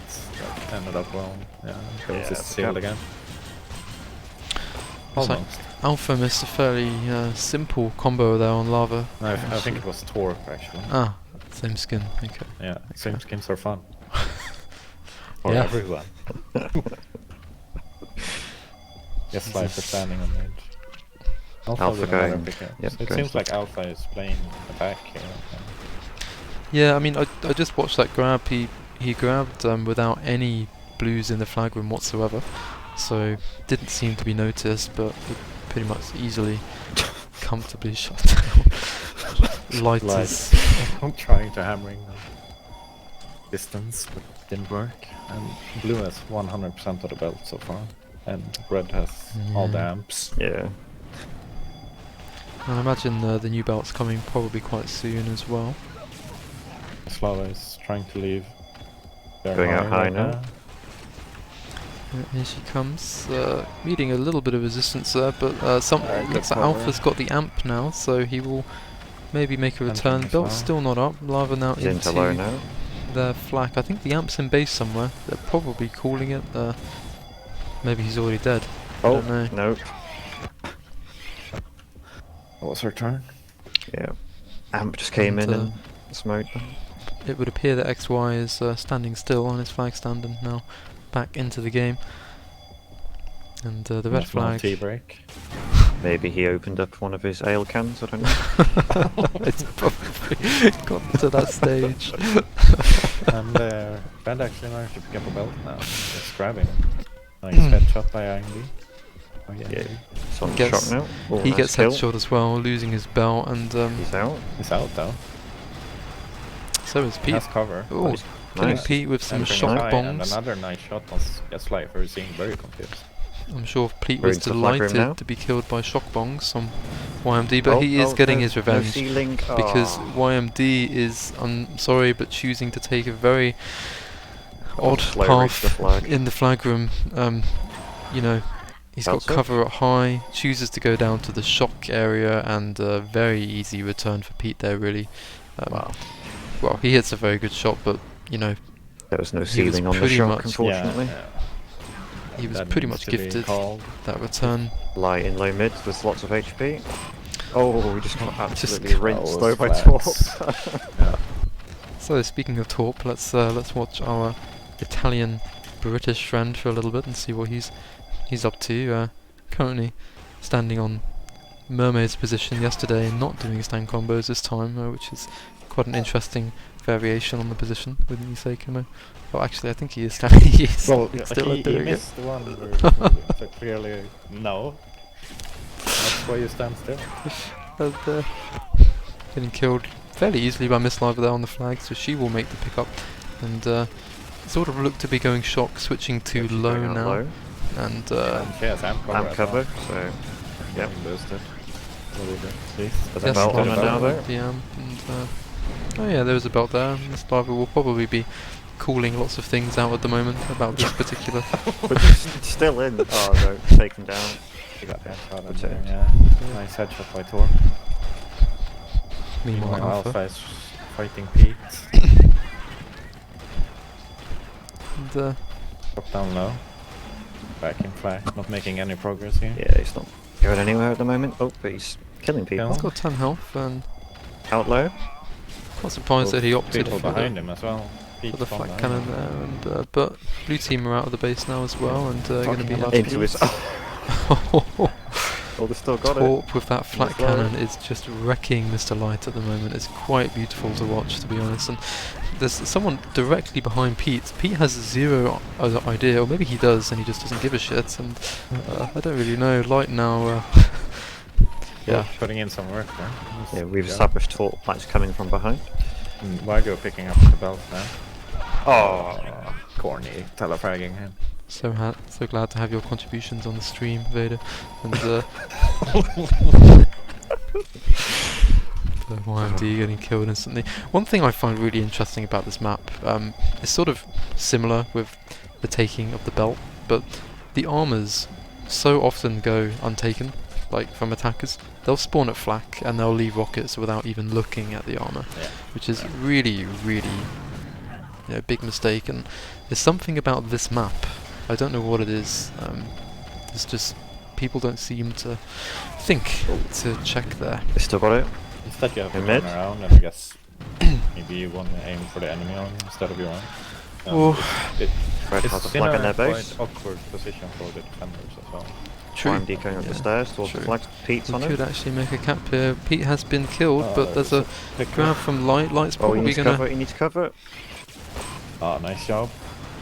That ended up well. Yeah, goes Yeah, is sealed yeah. again. It's like Almost. Alpha missed a fairly simple combo there on lava. I think it was torp actually. Ah, same skin. Okay. Yeah, same skins are fun. For Yeah. everyone. YESLIFER standing on mid. Alpha with another going- pickup. yep, So it going seems like Alpha is playing attack here. Yeah, I mean, I just watched that grab. He grabbed without any blues in the flag room whatsoever, so didn't seem to be noticed, but would pretty much easily, comfortably shut down. Light Light. is I'm trying to hammering the distance, but it didn't work. And blue has 100% of the belt so far. And red has all the Yeah. amps. yeah. I imagine the new belt's coming probably quite soon as well. YESLIFER is trying to leave. Their Going out high right now. Here she comes, meeting a little bit of resistance there, but Good looks like cover. Alpha's got the amp now, so he will maybe make a Entering return. as Belt's well. still not up. Lava now He's into low now. their flak. I think the amp's in base somewhere. They're probably calling it. Maybe he's already dead. I Oh, don't know. nope. What was her turn? Yeah. Amp just came in And, and smoked them. It would appear that XY is standing still on his flag stand and now back into the game. And the red flag. Tea break. Maybe he opened up one of his ale cans, I don't know. It's probably gotten to that stage. And Red actually managed to pick up a belt now. Just grabbing. Nice headshot by AreaN23. Oh yeah. Yeah, it's on Gets- shock now. Oh, He nice gets kill. headshot as well, losing his belt, and He's out. He's out though. so is He Pete. has cover. Oh, Nice. killing Nice. Pete with some Entering shock high, and bombs. another nice shot on YESLIFER, seeing very confused. I'm sure Pete We're was into the flag room now. delighted to be killed by shock bongs on YMD, but he is Oh, getting no, his no revenge. ceiling. Because Oh. YMD is, I'm sorry, but choosing to take a very odd slow reach the path flag. in the flag room. You know, he's got That's it. cover at high, chooses to go down to the shock area, and very easy return for Pete there, really. Wow. Well, he hits a very good shot, but, you know, There was no He was ceiling on the pretty shock, much- unfortunately. he was That pretty needs much to be gifted called. that return. Light in low mid with lots of HP. Oh, we just got absolutely Just rinsed those though by flags. Torp. So speaking of Torp, let's watch our Italian British friend for a little bit and see what he's up to. Currently standing on Mermaid's position yesterday, not doing stand combos this time, which is quite an interesting variation on the position, wouldn't you say, Kumo? Well, actually, I think he is standing. He is Well, still he doing it. missed the one where so clearly no. That's why you stand still. And, getting killed fairly easily by missLAVA there on the flag, so she will make the pickup. And sort of look to be going shock, switching to She's low going out now. low. And She has amp cover. Amp as cover, well. so yeah. Boosted. Really good. See? There's a yes, belt on there's her a now belt though. with the amp, and oh yeah, there is a belt there. missLAVA will probably be calling lots of things out at the moment about this particular. But he's still in. Oh no, taken down. He got headshot in That's there, it. yeah. Nice headshot by Torp. Meanwhile, Meanwhile, Alpha. Alpha is fighting Pete. And, Drop down low. Back in flag, not making any progress here. Yeah, he's not going anywhere at the moment. Oh, but he's killing people. he's got 10 health, and Out low. quite surprised that he opted People for behind the, him as well. for the flak cannon there. And but blue team are out of the base now as well, and going to Talking be about Into his. Oh, Oh, they still got it. Torp with that flak That's low. cannon is just wrecking Mr. Light at the moment. It's quite beautiful to watch, to be honest. And there's someone directly behind Pete. Pete has zero other idea, or maybe he does, and he just doesn't give a shit. And I don't really know. Light now. Yeah. Putting in some work there. Yeah, we've established Torp Light's coming from behind. Wygo picking up the belt now. Oh, Corny telefragging him. So glad to have your contributions on the stream, Vader. And the YMD getting killed instantly. One thing I find really interesting about this map is sort of similar with the taking of the belt, but the armors so often go untaken, like from attackers. They'll spawn at flak and they'll leave rockets without even looking at the armor, which is really, really, big mistake. And there's something about this map. I don't know what it is. It's just people don't seem to think to check there. they still got it. Instead you have to In run mid? around and I guess maybe you want to aim for the enemy army instead of your own. Red has a It's in flag a on their base. quite awkward position for the defenders as well. YMD going up the stairs towards the True. flags. Pete's We on could it. actually make a cap here. Pete has been killed, but there's a pick grab from Light. Light's Oh, he probably needs to gonna. cover it. He needs to cover it. Ah, nice job.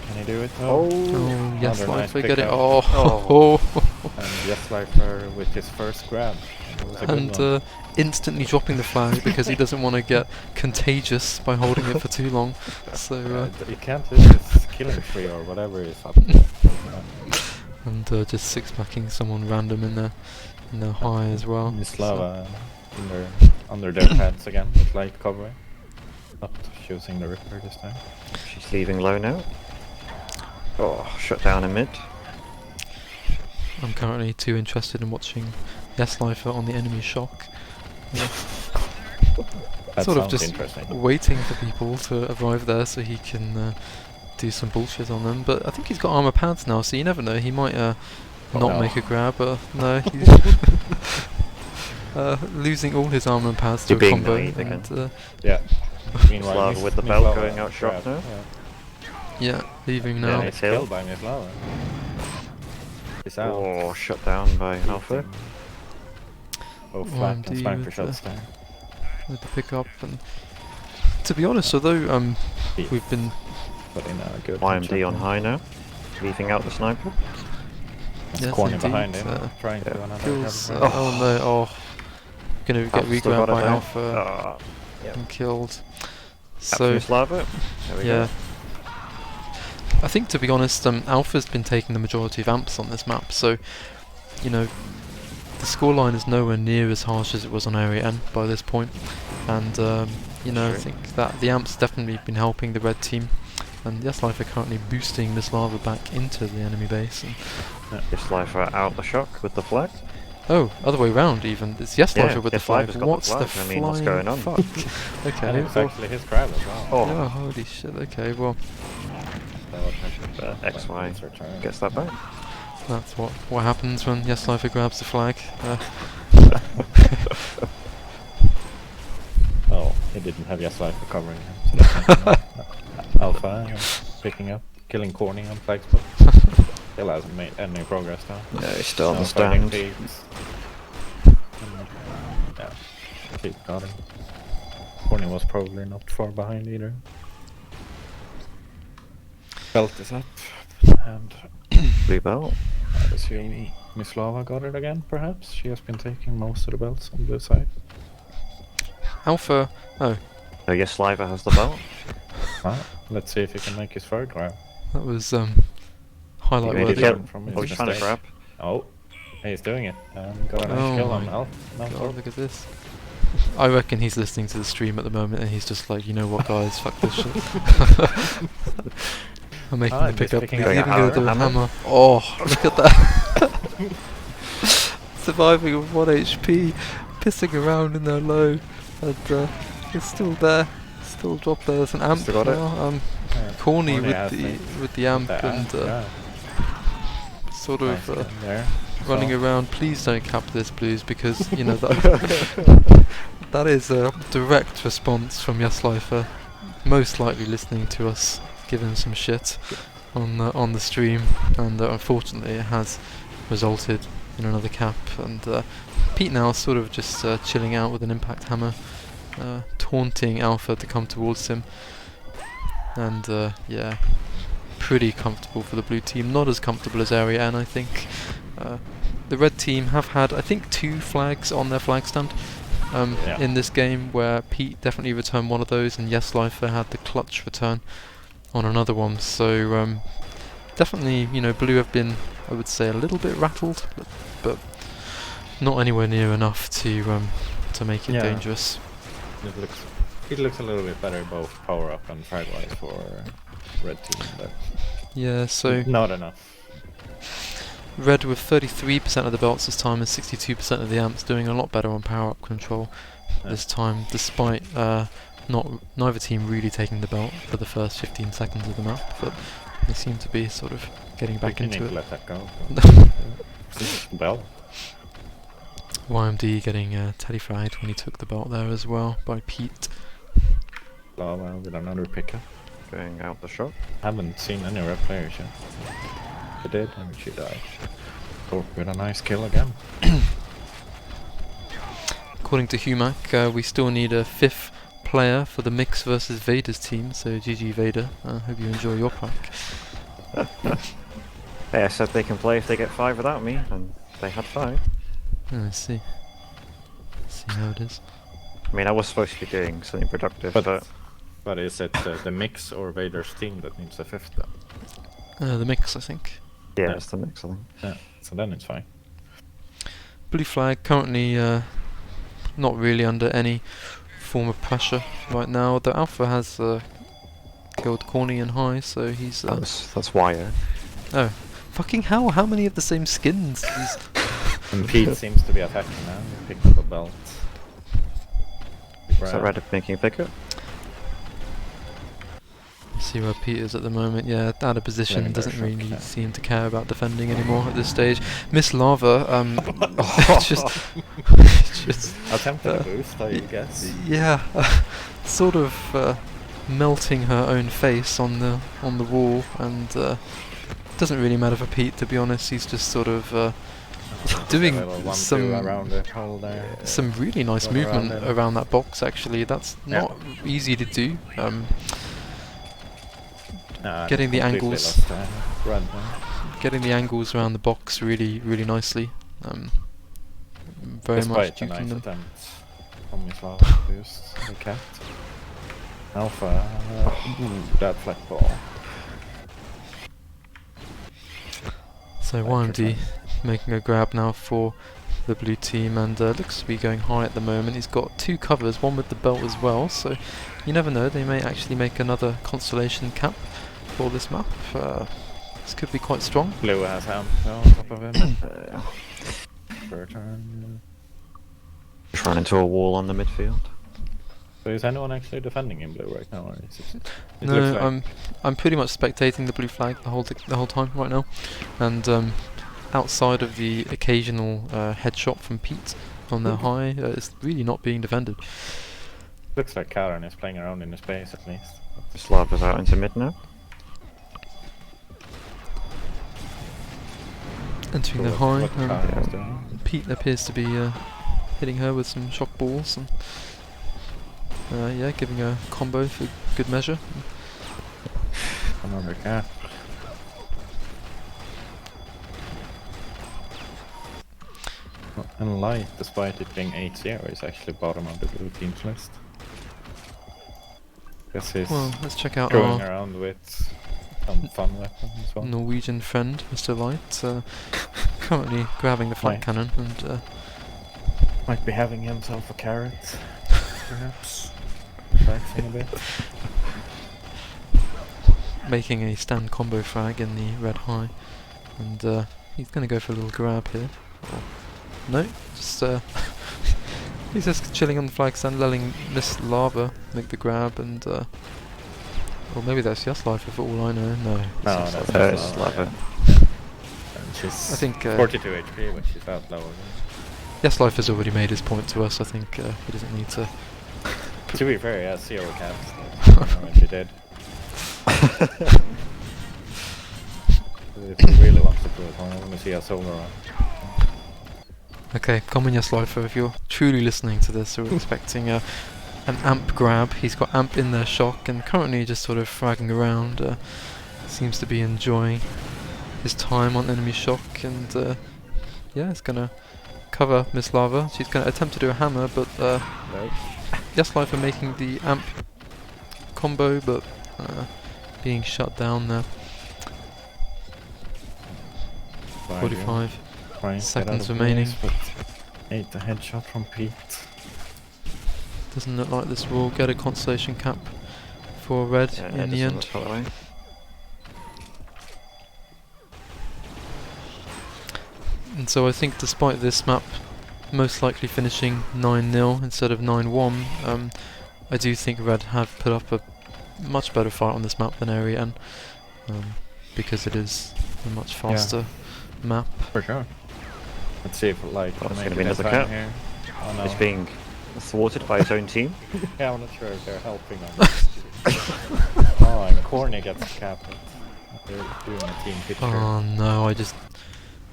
Can he do it? Oh, Oh, yes, Another nice YESLIFER get it. pick Oh, Oh. And YESLIFER with his first grab. It was a good and one. instantly dropping the flag because he doesn't want to get contagious by holding it for too long. So You can't do this killing tree or whatever is up. and just six-packing someone random in their high as well. missLAVA under their heads again with light covering. Not choosing the Ripper this time. she's leaving low now. Oh, shut down in mid. I'm currently too interested in watching YESLIFER on the enemy shock. That Sort of sounds just interesting. waiting for people to arrive there so he can do some bullshit on them. But I think he's got armor pads now, so you never know. He might not no. make a grab. No, he's losing all his armor pads to You're a being combo. naive again. And, Yeah. Meanwhile, missLAVA with the missLAVA belt going out grab, shot now. yeah, leaving Yeah, now. Nice kill. kill by missLAVA. He's out. Oh, shut down by Alpha. Oh, flat YMD and sniper with shots there. With the pickup, and To be honest, although Beef. we've been Putting a good YMD on high now. Leaving out the sniper. It's Yes, corny indeed, behind him. Trying to do another kills. heavy Oh no! Oh, gonna get Alpha still regrabbed got it by there. Alpha and killed. So missLAVA. There we yeah, go. I think to be honest, Alpha's been taking the majority of amps on this map. So you know, the scoreline is nowhere near as harsh as it was on AreaN by this point, and you know, I think that the amps definitely been helping the red team. And YESLIFER currently boosting missLAVA back into the enemy base. And YESLIFER out the shock with the flag. oh, other way round even. It's YESLIFER with the flag. YESLIFER's got What's the I mean, what's flying going on? fuck? And Okay. it's actually his grab as well. Oh, holy shit. Okay, well, XY gets that back. that's what happens when YESLIFER grabs the flag. Oh, he didn't have YESLIFER covering him. So that's not Alpha picking up, killing Corny on flag spot. Still hasn't made any progress though. Yeah, he's still on No the fighting stand. Thieves. Yeah, Pete got him. Corny was probably not far behind either. Belt is up, and Blue belt. I assume missLAVA got it again, perhaps? She has been taking most of the belts on the side. Alpha. Oh, So YESLIFER has the belt. Well, let's see if he can make his third grab. that was highlight Maybe worthy. he can. From his Oh, he's trying to mistake. grab. Oh, he's doing it. Got a nice Oh kill on my Alf. No, God, torp. look at this. I reckon he's listening to the stream at the moment and he's just like, you know what, guys, fuck this shit. I'm making the he's pick up. picking He's up even a going to do a hammer. hammer. Oh, look at that. Surviving with 1 HP, pissing around in their low, and it's still there. Still dropped there. There's an amp Still got it. now. Yeah, Corny has with the amp the and yeah, sort nice of kill there. running So, around. Please don't cap this, Blues, because you know that is a direct response from YESLIFER, most likely listening to us giving some shit on the stream, and unfortunately it has resulted in another cap. And Pete now is sort of just chilling out with an impact hammer, taunting Alpha to come towards him, and yeah, pretty comfortable for the blue team. Not as comfortable as AreaN, I think. The red team have had, I think, 2 flags on their flag stand in this game, where Pete definitely returned one of those, and YESLIFER had the clutch return on another one. So definitely, you know, blue have been, I would say, a little bit rattled, but not anywhere near enough to make it Yeah. dangerous. it looks a little bit better both power up and frag wise for red team, but Yeah, so not enough. red with 33% of the belts this time and 62% of the amps, doing a lot better on power up control this time, despite neither team really taking the belt for the first 15 seconds of the map, but they seem to be sort of getting back We into need it. to let that go. Bell. YMD getting teddy fried when he took the belt there as well by Pete. Lava with another pickup. Going out the shot. Haven't seen any red players yet. She did, and she died. Torp with a nice kill again. According to HumaK, we still need a 5th player for the Mix versus Vader's team, so GG Vader. Hope you enjoy your pack. Hey, I said they can play if they get 5 without me, and they had 5. Let's see. See how it is. I mean, I was supposed to be doing something productive, but But is it the Mix or Vader's team that needs a 5th then? The Mix, I think. yeah, Yeah. it's the mix, I think. Yeah, so then it's fine. Blue flag currently not really under any form of pressure right now. The Alpha has killed Corny and High, so he's That's why. oh, fucking hell! How many of the same skins? And Pete seems to be attacking now. He picked up a belt. Is that red making a pickup? See where Pete is at the moment. Yeah, out of position. Legendary Doesn't shock, really yeah. seem to care about defending anymore at this stage. missLAVA, just Attempted a boost, I guess. yeah, sort of melting her own face on the wall, and doesn't really matter for Pete, to be honest. He's just sort of doing A little 1-2 some around the hole there. some really nice Going around movement it. around that box. Actually, that's Yeah. not easy to do. Nah, Getting the completely angles. lost, Red there. Getting the angles around the box really nicely. Very much Despite the duking nice them. attempt from missLAVA to boost the cat. Alpha, that flat ball. So YMD making a grab now for the blue team, and looks to be going high at the moment. He's got 2 covers, one with the belt as well, so you never know, they may actually make another constellation cap for this map. This could be quite strong. Blue has ham on top of him. Third turn. Just ran into a wall on the midfield. So is anyone actually defending in blue right now? Or is it No, looks like I'm pretty much spectating the blue flag the whole time right now, and outside of the occasional headshot from Pete on their high, it's really not being defended. looks like Karen is playing around in the space at least. missLAVA's out into mid now. Entering So their high, what Karen is doing. Pete appears to be hitting her with some shock balls, and yeah, giving a combo for good measure. Another cat. And Light, despite it being 8-0, is actually bottom of the blue team's list. Guess he's Well, let's check out going our around with some fun weapons as well. Norwegian friend, Mr. Light, currently grabbing the flat Right. cannon and Might be having himself a carrot, perhaps. Relaxing a bit. making a stand combo frag in the red high, and he's going to go for a little grab here. Or no, just he's just chilling on the flag stand, letting missLAVA make the grab, and or maybe that's YESLIFER for all I know. No, No, it's that's YESLIFER. missLAVA. And she's I think 42 HP, but she's out lower. YESLIFER's already made his point to us. I think he doesn't need to. To be fair, he has 0 caps. I don't know when she did. If he really wants to do it, I want to see us over. Okay, come on YESLIFER, if you're truly listening to this, we're expecting an amp grab. He's got amp in their shock and currently just sort of fragging around. Seems to be enjoying his time on enemy shock, and yeah, it's gonna cover missLAVA. She's gonna attempt to do a hammer, but Nope. YESLIFER making the amp combo, but being shut down there. 45 seconds remaining. 8 the headshot from Pete. Doesn't look like this will get a constellation cap for red Yeah, in the doesn't end. look that way. And so I think despite this map most likely finishing 9-0 instead of 9-1, I do think red have put up a much better fight on this map than AreaN, because it is a much faster map. For sure. Let's see if Light Oh, can it's make gonna be it this another time cap. here. Oh no. He's being thwarted by his own team. Yeah, I'm not sure if they're helping him. Oh, and Corny gets a cap. They're doing a team picture. Oh no, I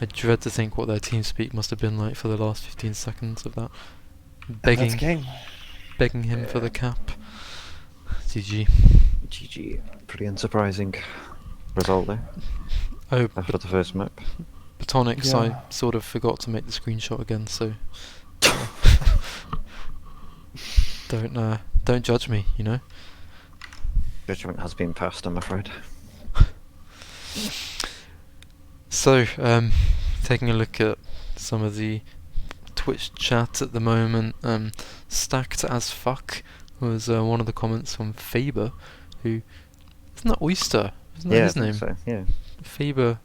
dread to think what their team speak must have been like for the last 15 seconds of that. That's game. Begging him for the cap. GG. GG. Pretty unsurprising result there Oh, after the first map. Batonix, Yeah. I sort of forgot to make the screenshot again, so don't judge me, you know. Judgment has been passed, I'm afraid. So, taking a look at some of the Twitch chat at the moment, stacked as fuck was one of the comments from Faber, who isn't that Oyster? Isn't that Yeah, his I think name? so, yeah. Faber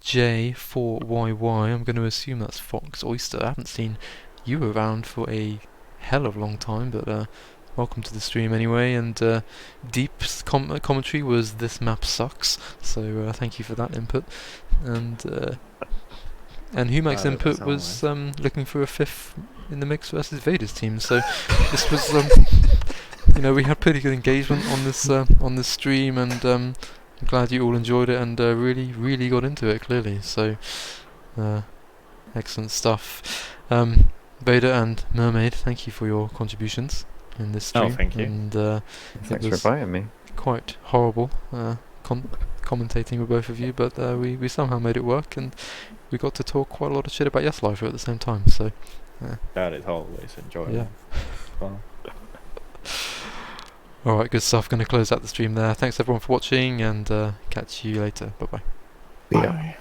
J4YY. I'm going to assume that's Fox Oyster. I haven't seen you around for a hell of a long time, but welcome to the stream anyway. And Deep's commentary was "This map sucks," so thank you for that input. And HumaK's that input doesn't was sound looking for a fifth in the mix versus Vader's team. So this was, you know, we had pretty good engagement on this stream, and I'm glad you all enjoyed it and really got into it, clearly. So Excellent stuff. Vader and Mermaid, thank you for your contributions in this stream. Oh, thank you. And Thanks it for was inviting me. quite horrible commentating with both of you, but we somehow made it work, and we got to talk quite a lot of shit about YESLIFER at the same time. So That is always enjoyable. Yeah. Well, alright, good stuff. Going to close out the stream there. Thanks everyone for watching, and catch you later. Bye bye. Yeah. bye.